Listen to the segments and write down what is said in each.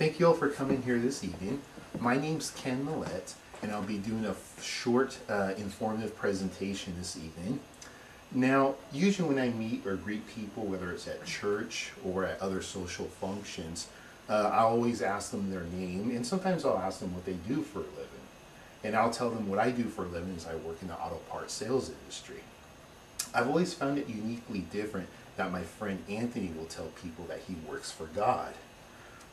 Thank you all for coming here this evening. My name's Ken Millett, and I'll be doing a short, informative presentation this evening. Now, usually when I meet or greet people, whether it's at church or at other social functions, I always ask them their name, and sometimes I'll ask them what they do for a living. And I'll tell them what I do for a living is I work in the auto parts sales industry. I've always found it uniquely different that my friend Anthony will tell people that he works for God.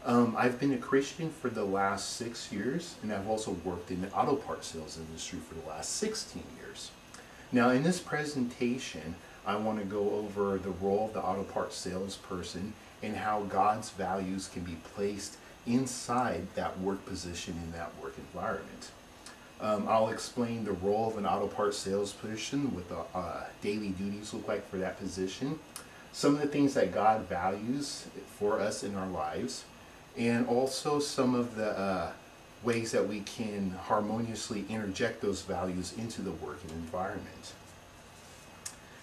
I've been a Christian for the last 6 years, and I've also worked in the auto parts sales industry for the last 16 years. Now, in this presentation, I want to go over the role of the auto parts salesperson and how God's values can be placed inside that work position in that work environment. I'll explain the role of an auto parts salesperson, what the daily duties look like for that position, some of the things that God values for us in our lives, and also some of the ways that we can harmoniously interject those values into the working environment.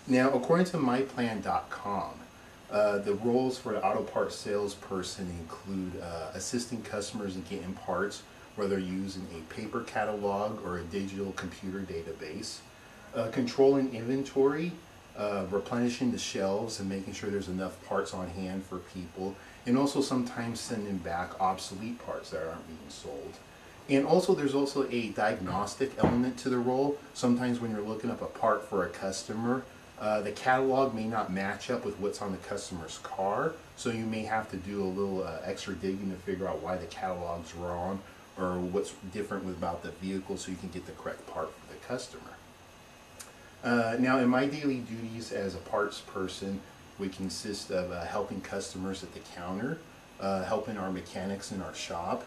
Now, according to myplan.com, the roles for the auto parts salesperson include assisting customers in getting parts, whether using a paper catalog or a digital computer database, controlling inventory, replenishing the shelves and making sure there's enough parts on hand for people, and also sometimes sending back obsolete parts that aren't being sold. And also there's also a diagnostic element to the role. Sometimes when you're looking up a part for a customer, the catalog may not match up with what's on the customer's car, so you may have to do a little extra digging to figure out why the catalog's wrong or what's different about the vehicle so you can get the correct part for the customer. Now, in my daily duties as a parts person, we consist of helping customers at the counter, helping our mechanics in our shop,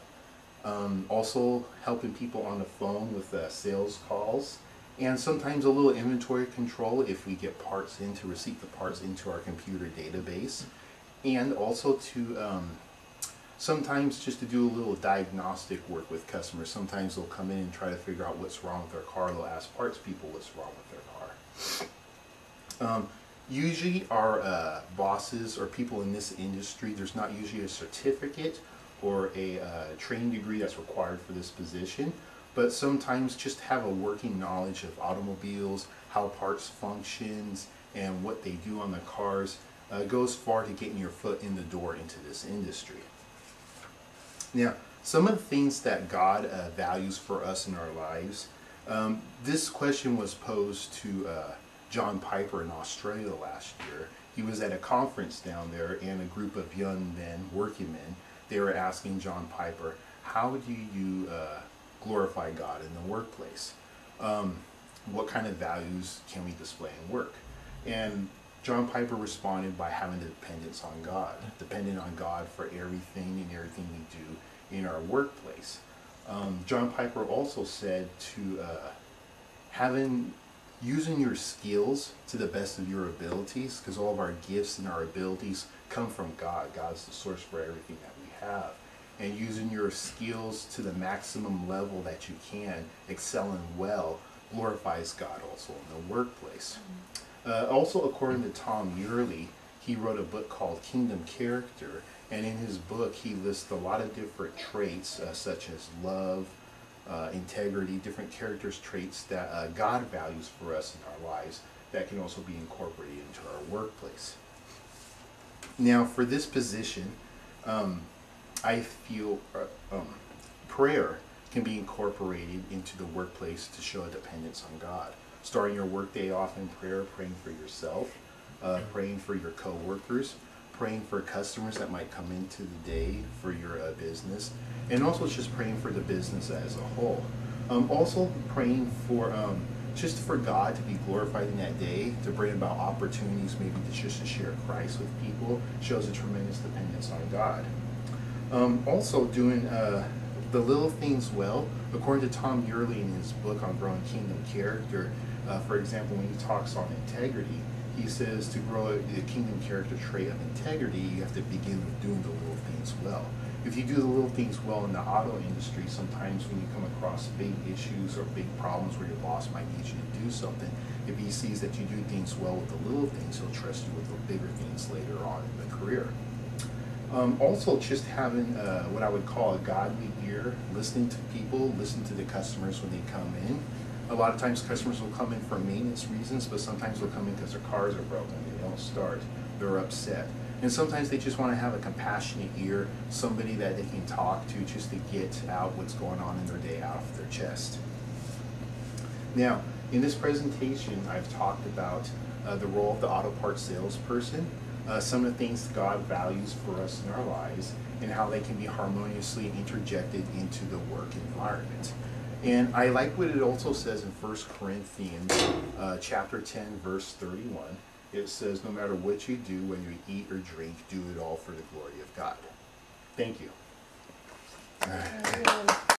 also helping people on the phone with sales calls, and sometimes a little inventory control if we get parts in, to receipt the parts into our computer database, and also to sometimes just to do a little diagnostic work with customers. Sometimes they'll come in and try to figure out what's wrong with their car. They'll ask parts people what's wrong with their car. Usually our bosses or people in this industry, there's not usually a certificate or a training degree that's required for this position, but sometimes just have a working knowledge of automobiles, how parts functions, and what they do on the cars goes far to getting your foot in the door into this industry. Now, some of the things that God values for us in our lives, this question was posed to John Piper in Australia last year. He was at a conference down there, and a group of young men, working men, they were asking John Piper, how do you glorify God in the workplace? What kind of values can we display in work? And John Piper responded by having the dependence on God, dependent on God for everything and everything we do in our workplace. John Piper also said to using your skills to the best of your abilities, because all of our gifts and our abilities come from God. God's the source for everything that we have. And using your skills to the maximum level that you can, excelling well, glorifies God also in the workplace. Also, according to Tom Yearley, he wrote a book called Kingdom Character, and in his book he lists a lot of different traits such as love, integrity, different characters traits that God values for us in our lives that can also be incorporated into our workplace. Now, for this position, I feel prayer can be incorporated into the workplace to show a dependence on God. Starting your workday off in prayer, praying for yourself, praying for your co-workers, praying for customers that might come into the day for your business, and also just praying for the business as a whole. Also praying for just for God to be glorified in that day, to bring about opportunities maybe to share Christ with people, shows a tremendous dependence on God. Also doing the little things well. According to Tom Yearley in his book on growing kingdom character, for example, when he talks on integrity, he says to grow the kingdom character trait of integrity, you have to begin with doing the little things well. If you do the little things well in the auto industry, sometimes when you come across big issues or big problems where your boss might need you to do something, if he sees that you do things well with the little things, he'll trust you with the bigger things later on in the career. Also, just having what I would call a godly ear, listening to people, listening to the customers when they come in. A lot of times customers will come in for maintenance reasons, but sometimes they'll come in because their cars are broken, they don't start, they're upset. And sometimes they just want to have a compassionate ear, somebody that they can talk to just to get out what's going on in their day off their chest. Now, in this presentation, I've talked about the role of the auto parts salesperson, some of the things God values for us in our lives, and how they can be harmoniously interjected into the work environment. And I like what it also says in 1 Corinthians chapter 10, verse 31. It says, no matter what you do, whether you eat or drink, do it all for the glory of God. Thank you.